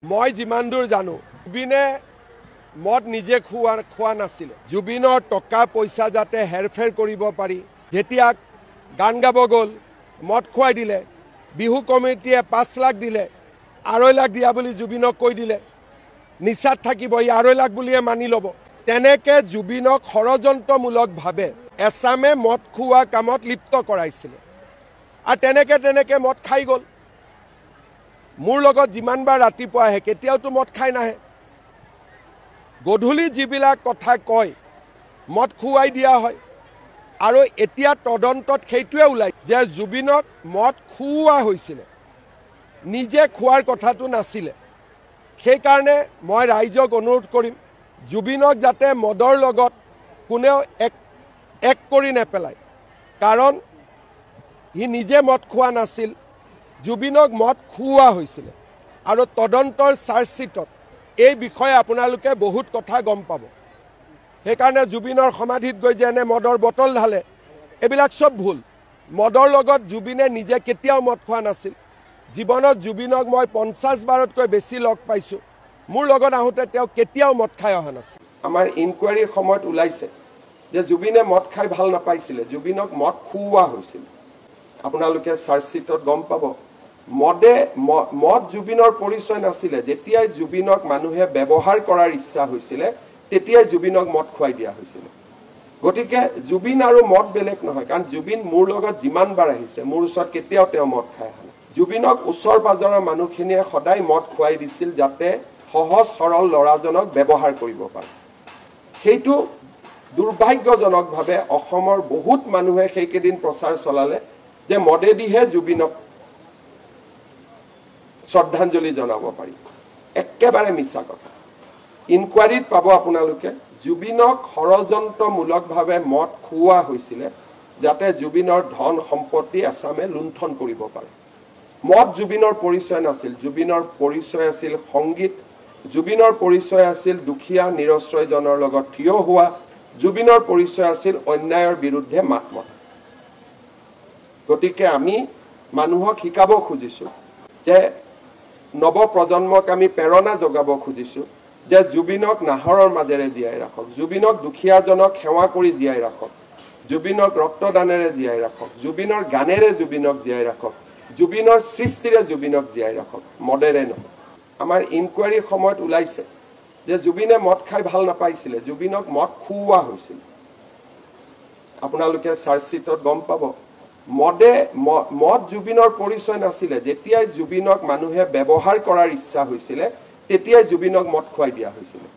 মই যিমান দূৰ জানো জুবিনে মদ নিজে খোৱা নাছিল। জুবিনৰ টকা পইচা যাতে হেৰফেৰ কৰিব পাৰি, যেতিয়া গান গাব গ'ল মদ খুৱাই দিলে, বিহু কমিটিয়ে 5 লাখ দিলে, 2.5 লাখ দিয়া বুলি জুবিনক কৈ দিলে, নিচাত থাকিব ই 2.5 লাখ বুলিয়ে মানি ল'ব। তেনেকে জুবিনক ষড়যন্ত্ৰমূলকভাৱে এছামে মদ খুওৱা কামত লিপ্ত কৰাইছিলে আৰু তেনেকে মদ খাই গ'ল। মোৰ লগত যিমানবাৰ ৰাতিপুৱা আহে কেতিয়াওতো মদ খাই নাহে। গধূলি যিবিলাক কথা কয় মদ খুৱাই দিয়া হয় আৰু এতিয়া তদন্তত সেইটোৱে ওলাই যে জুবিনক মদ খুওৱা হৈছিলে, নিজে খোৱাৰ কথাটো নাছিলে। সেইকাৰণে মই ৰাইজক অনুৰোধ কৰিম জুবিনক যাতে মদৰ লগত কোনেও এক কৰি নেপেলায়, কাৰণ সি নিজে মদ খোৱা নাছিল, জুবিনক মদ খুওৱা হৈছিলে আৰু তদন্তৰ চাৰ্জশ্বিটত এই বিষয়ে আপোনালোকে বহুত কথা গম পাব। সেইকাৰণে জুবিনৰ সমাধিত গৈ যে এনে মদৰ বটল ঢালে, এইবিলাক চব ভুল। মদৰ লগত জুবিনে নিজে কেতিয়াও মদ খোৱা নাছিল। জীৱনত জুবিনক মই 50 বাৰতকৈ বেছি লগ পাইছোঁ। মোৰ লগত আহোঁতে তেওঁ কেতিয়াও মদ খাই অহা নাছিল। আমাৰ ইনকুৱাৰীৰ সময়ত ওলাইছে যে জুবিনে মদ খাই ভাল নাপাইছিলে, জুবিনক মদ খুওৱা হৈছিল। আপোনালোকে চাৰ্জশ্বিটত গম পাব। মদ জুবিনৰ পৰিচয় নাছিলে। যেতিয়াই জুবিনক মানুহে ব্যৱহাৰ কৰাৰ ইচ্ছা হৈছিলে তেতিয়াই জুবিনক মদ খুৱাই দিয়া হৈছিলে। গতিকে জুবিন আৰু মদ বেলেগ নহয়, কাৰণ জুবিন মোৰ লগত যিমানবাৰ আহিছে মোৰ ওচৰত কেতিয়াও তেওঁ মদ খাই অহা নাই। জুবিনক ওচৰ পাজৰৰ মানুহখিনিয়ে সদায় মদ খুৱাই দিছিল যাতে সহজ সৰল ল'ৰাজনক ব্যৱহাৰ কৰিব পাৰে। সেইটো দুৰ্ভাগ্যজনকভাৱে অসমৰ বহুত মানুহে সেইকেইদিন প্ৰচাৰ চলালে যে মদেদিহে জুবিনক শ্ৰদ্ধাঞ্জলি জনাব পাৰি। একেবাৰে মিছা কথা। ইনকুৱাৰীত পাব আপোনালোকে জুবিনক ষড়যন্ত্ৰমূলকভাৱে মদ খুওৱা হৈছিলে যাতে জুবিনৰ ধন সম্পত্তি এছামে লুণ্ঠন কৰিব পাৰে। মদ জুবিনৰ পৰিচয় নাছিল। জুবিনৰ পৰিচয় আছিল সংগীত, জুবিনৰ পৰিচয় আছিল দুখীয়া নিৰশ্ৰয়জনৰ লগত থিয় হোৱা, জুবিনৰ পৰিচয় আছিল অন্যায়ৰ বিৰুদ্ধে মাত মতা। গতিকে আমি মানুহক শিকাব খুজিছোঁ যে নৱপ্ৰজন্মক আমি প্ৰেৰণা যোগাব খুজিছোঁ যে জুবিনক নাহৰৰ মাজেৰে জীয়াই ৰাখক, জুবিনক দুখীয়াজনক সেৱা কৰি জীয়াই ৰাখক, জুবিনক ৰক্তদানেৰে জীয়াই ৰাখক, জুবিনৰ গানেৰে জুবিনক জীয়াই ৰাখক, জুবিনৰ সৃষ্টিৰে জুবিনক জীয়াই ৰাখক, মদেৰে নহয়। আমাৰ ইনকুৱাৰীৰ সময়ত ওলাইছে যে জুবিনে মদ খাই ভাল নাপাইছিলে, জুবিনক মদ খুওৱা হৈছিল। আপোনালোকে চাৰ্জশ্বিটত গম পাব। মদ জুবিনৰ পৰিচয় নাছিলে। যেতিয়াই জুবিনক মানুহে ব্যৱহাৰ কৰাৰ ইচ্ছা হৈছিলে তেতিয়াই জুবিনক মদ খুৱাই দিয়া হৈছিলে।